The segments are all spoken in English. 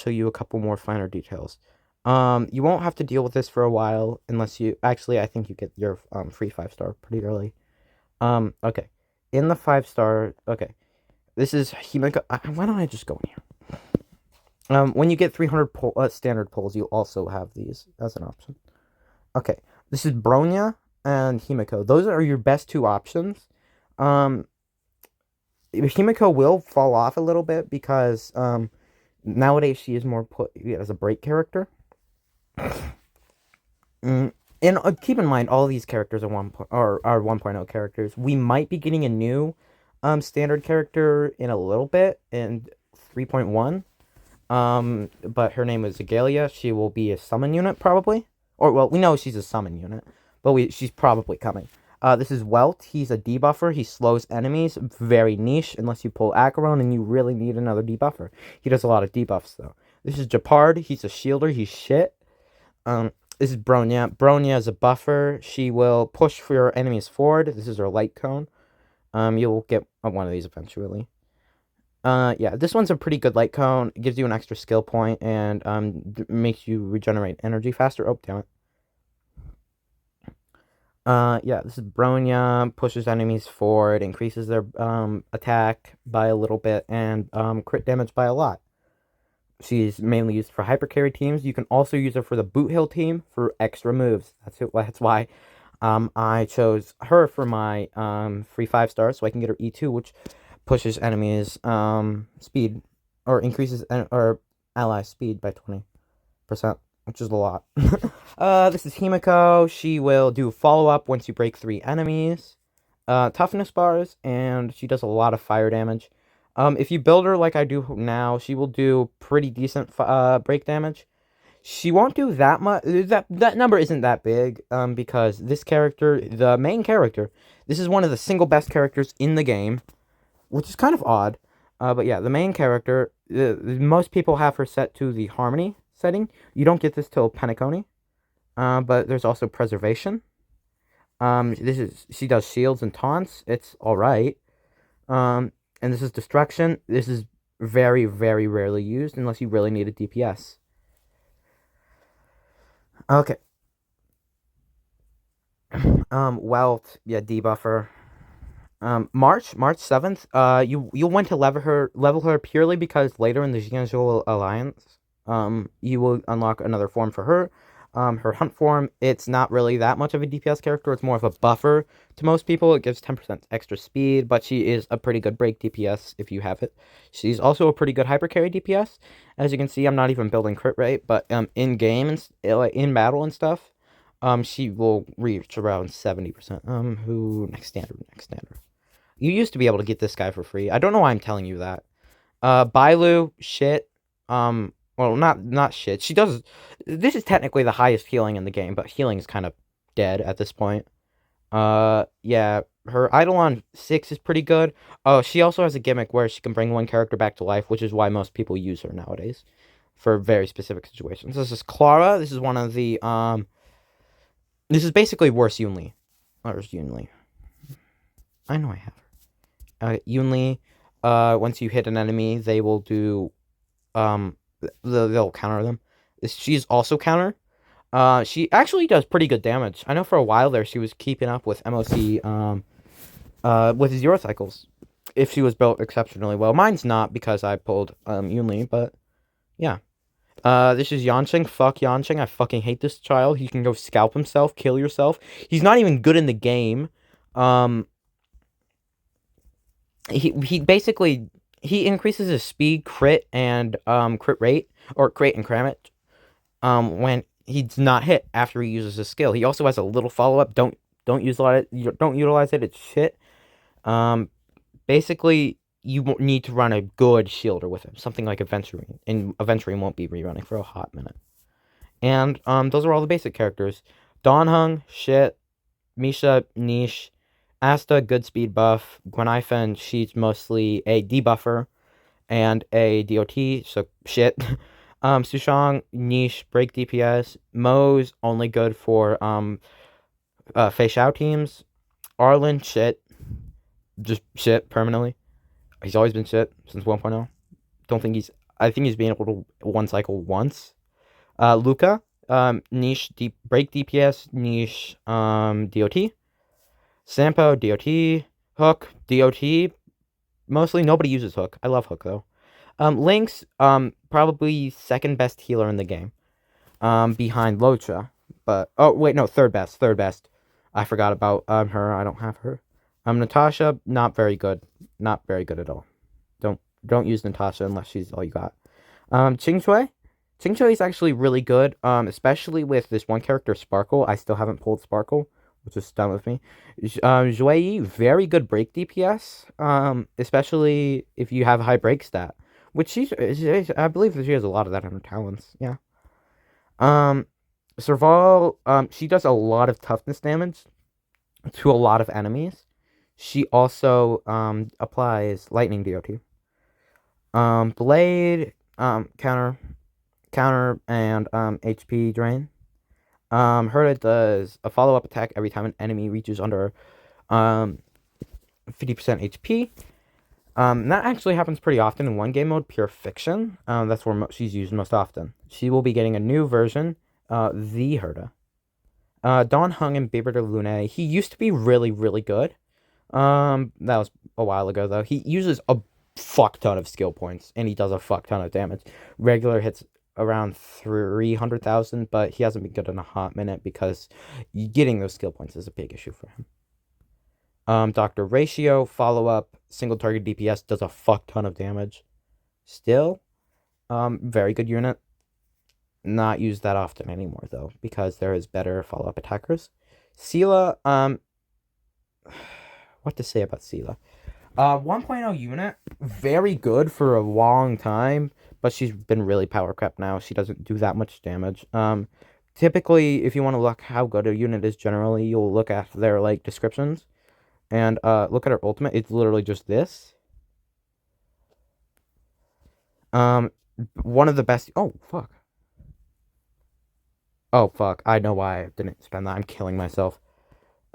show you a couple more finer details. You won't have to deal with this for a while unless you actually I think you get your free 5-star pretty early. Okay. In the 5-star, okay. This is Himiko. Why don't I just go in here? When you get 300 standard pulls, you also have these as an option. Okay. This is Bronya and Himiko. Those are your best two options. Um, Himiko will fall off a little bit because nowadays she is more put as a break character. Mm, and keep in mind, all these characters are 1.0 characters. We might be getting a new standard character in a little bit in 3.1. But her name is Agalia. She will be a summon unit probably, or well, we know she's a summon unit, but she's probably coming. This is Welt. He's a debuffer. He slows enemies. Very niche unless you pull Acheron and you really need another debuffer. He does a lot of debuffs though. This is Japard. He's a shielder. He's shit. Um, this is Bronya. Bronya is a buffer. She will push for your enemies forward. This is her light cone. You'll get one of these eventually. Yeah, this one's a pretty good light cone. It gives you an extra skill point and makes you regenerate energy faster. Oh, damn it. Yeah, this is Bronya, pushes enemies forward, increases their attack by a little bit, and crit damage by a lot. She's mainly used for hyper carry teams. You can also use her for the boot hill team for extra moves. That's why I chose her for my free 5-stars, so I can get her E2, which pushes enemies speed or increases or ally speed by 20%, which is a lot. This is Himiko. She will do follow-up once you break 3 enemies. Toughness bars, and she does a lot of fire damage. If you build her like I do now, she will do pretty decent break damage. She won't do that much. That number isn't that big. Because this character, the main character, this is one of the single best characters in the game, which is kind of odd. But yeah, the main character, most people have her set to the Harmony setting. You don't get this till Penacony. But there's also Preservation. She does shields and taunts. It's all right. And this is Destruction. This is very, very rarely used unless you really need a DPS. Okay. Welt, yeah, debuffer. March 7th. You'll want to level her purely because later in the Jianzhou Alliance, you will unlock another form for her. Her hunt form, it's not really that much of a DPS character. It's more of a buffer to most people. It gives 10% extra speed, but she is a pretty good break DPS if you have it. She's also a pretty good hyper carry DPS. As you can see, I'm not even building crit rate, but in game and in battle and stuff, she will reach around 70%. Next standard. You used to be able to get this guy for free. I don't know why I'm telling you that. Bailu, shit. Well, not shit. She does. This is technically the highest healing in the game, but healing is kind of dead at this point. Yeah, her Eidolon 6 is pretty good. Oh, she also has a gimmick where she can bring one character back to life, which is why most people use her nowadays for very specific situations. This is Clara. This is one of the This is basically worse Yunli. Where's Yunli? I know I have her. Yunli. Once you hit an enemy, they will do they'll counter them. She's also counter. She actually does pretty good damage. I know for a while there she was keeping up with MOC with Zero Cycles if she was built exceptionally well. Mine's not because I pulled Yunli, but yeah. This is Yanqing. Fuck Yanqing. I fucking hate this child. He can go scalp himself, kill yourself. He's not even good in the game. He basically he increases his speed, crit, and crit rate or crit and cramage when he's not hit after he uses his skill. He also has a little follow up. Don't utilize it. It's shit. Basically you need to run a good shielder with him, something like Aventurine, and Aventurine won't be rerunning for a hot minute. And those are all the basic characters. Donhung, shit. Misha, niche. Asta, good speed buff. Gwenaifen, she's mostly a debuffer and a DOT, so shit. Sushang, niche, break DPS. Mo's only good for Fei Shao teams. Arlen, shit. Just shit permanently. He's always been shit since 1.0. Don't think he's I think he's being able to one cycle once. Luca, niche deep break DPS, niche DOT. Sampo, DOT. Hook, DOT. Mostly nobody uses Hook. I love Hook though. Lynx, probably second best healer in the game. Behind Locha. But oh wait, no, third best, third best. I forgot about her. I don't have her. Natasha, not very good. Not very good at all. Don't use Natasha unless she's all you got. Ching Shui. Ching Shui is actually really good. Especially with this one character, Sparkle. I still haven't pulled Sparkle, which is done with me. Shui, very good break DPS. Especially if you have a high break stat, which I believe that she has a lot of that in her talents. Yeah. Um, Serval, she does a lot of toughness damage to a lot of enemies. She also applies lightning DOT. Blade, counter, and HP drain. Herta does a follow up attack every time an enemy reaches under 50% HP. That actually happens pretty often in one game mode, Pure Fiction. That's where she's used most often. She will be getting a new version, the Herta. Don Hung and Baber de Lune. He used to be really, really good. That was a while ago though. He uses a fuck ton of skill points and he does a fuck ton of damage. Regular hits around 300,000, but he hasn't been good in a hot minute because getting those skill points is a big issue for him. Dr. Ratio, follow up, single target DPS, does a fuck ton of damage. Still, very good unit. Not used that often anymore though, because there is better follow up attackers. Sela, what to say about Sela? 1.0 unit, very good for a long time, but she's been really power crept now. She doesn't do that much damage. Typically, if you want to look how good a unit is generally, you'll look at their like descriptions, and look at her ultimate. It's literally just this. One of the best. Oh fuck. Oh fuck. I know why I didn't spend that. I'm killing myself.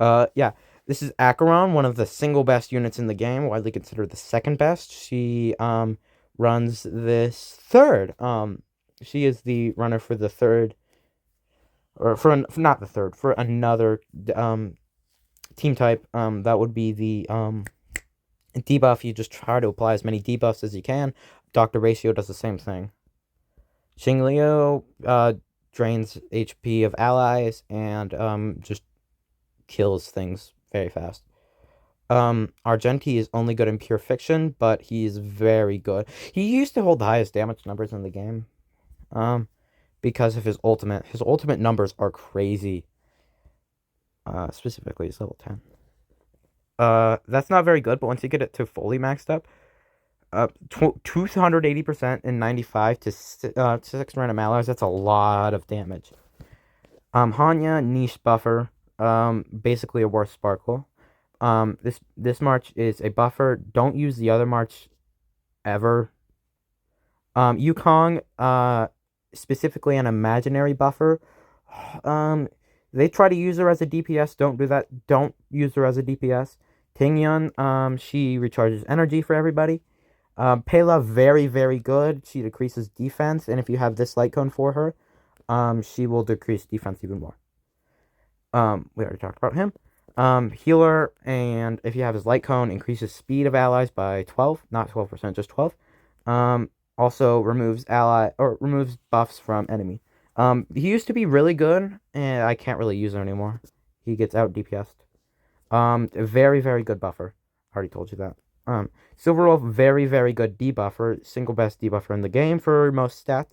Yeah. This is Acheron, one of the single best units in the game, widely considered the second best. She runs this third. She is the runner for the third, or for not the third, for another team type. That would be the debuff. You just try to apply as many debuffs as you can. Dr. Ratio does the same thing. Xing Liu drains HP of allies and just kills things very fast. Argenti is only good in Pure Fiction, but he's very good. He used to hold the highest damage numbers in the game. Because of his ultimate. His ultimate numbers are crazy. Specifically, he's level 10. That's not very good, but once you get it to fully maxed up, 280% and 95 to 6 random allies, that's a lot of damage. Hanya, niche buffer. Basically a worse Sparkle. This March is a buffer. Don't use the other March ever. Yukong, specifically an imaginary buffer. They try to use her as a DPS. Don't do that. Don't use her as a DPS. Tingyun, she recharges energy for everybody. Pela, very, very good. She decreases defense, and if you have this light cone for her, she will decrease defense even more. We already talked about him. Healer, and if you have his light cone, increases speed of allies by 12, not 12%, just 12. Also removes buffs from enemy. He used to be really good, and I can't really use him anymore. He gets out DPS'd. A very, very good buffer. I already told you that. Silver Wolf, very, very good debuffer. Single best debuffer in the game for most stats.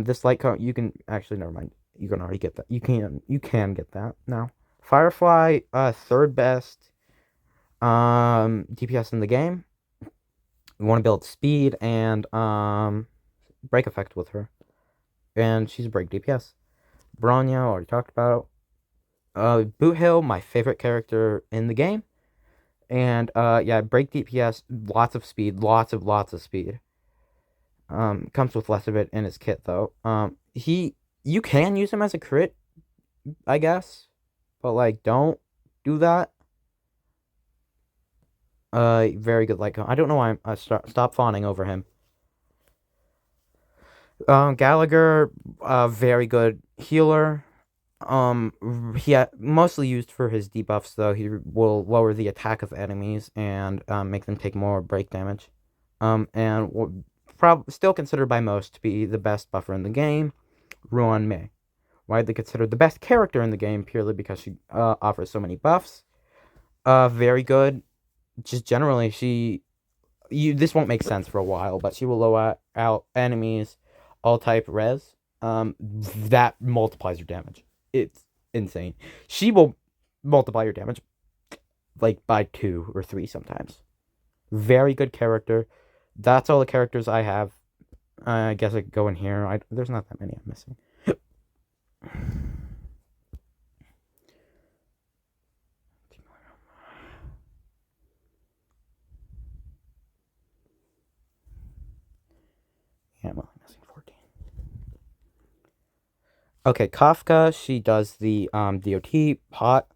This light cone, you can actually, never mind. You can already get that. You can get that now. Firefly, third best DPS in the game. We want to build speed and break effect with her. And she's a break DPS. Bronya, already talked about. Boot Hill, my favorite character in the game. And yeah, break DPS, lots of speed, lots of speed. Comes with less of it in his kit though. You can use him as a crit, I guess, but like don't do that. Very good light cone. I don't know why I stop fawning over him. Gallagher, very good healer. Mostly used for his debuffs though. He will lower the attack of enemies and make them take more break damage. And still considered by most to be the best buffer in the game. Ruan Mei, widely considered the best character in the game purely because she offers so many buffs. Very good. Just generally, this won't make sense for a while, but she will lower out enemies, all type res. That multiplies your damage. It's insane. She will multiply your damage like by 2 or 3 sometimes. Very good character. That's all the characters I have. I guess I could go in here. There's not that many I'm missing. Yeah, I'm only missing 14. Okay, Kafka. She does the DOT pot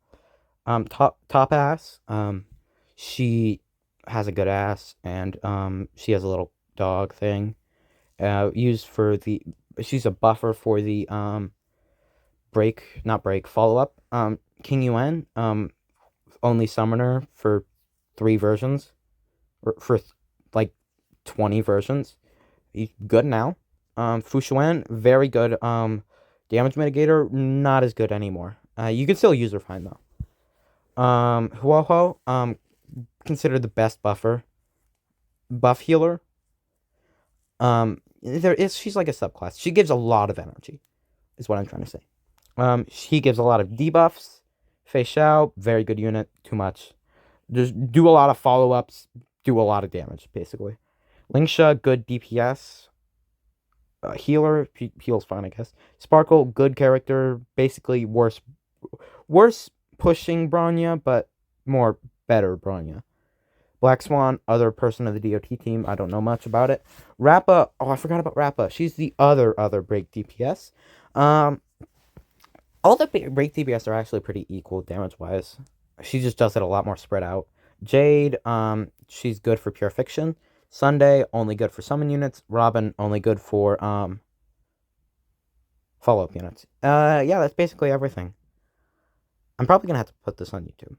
top ass. She has a good ass, and she has a little dog thing. Used for the She's a buffer for the not break follow up. King Yuan. Only summoner for 3 versions, or for like 20 versions. He's good now. Fushuan, very good. Damage mitigator, not as good anymore. You can still use her fine though. Huoho, considered the best buff healer. She's like a subclass. She gives a lot of energy, is what I'm trying to say. He gives a lot of debuffs. Fei Xiao, very good unit. Too much. Just do a lot of follow ups. Do a lot of damage, basically. Lingsha, good DPS. Healer, heals fine, I guess. Sparkle, good character. Basically, worse pushing Bronya, but better Bronya. Black Swan, other person of the DOT team. I don't know much about it. Rappa, I forgot about Rappa. She's the other break DPS. All the break DPS are actually pretty equal damage wise. She just does it a lot more spread out. Jade, she's good for pure fiction. Sunday, only good for summon units. Robin, only good for follow up units. Yeah, that's basically everything. I'm probably gonna have to put this on YouTube.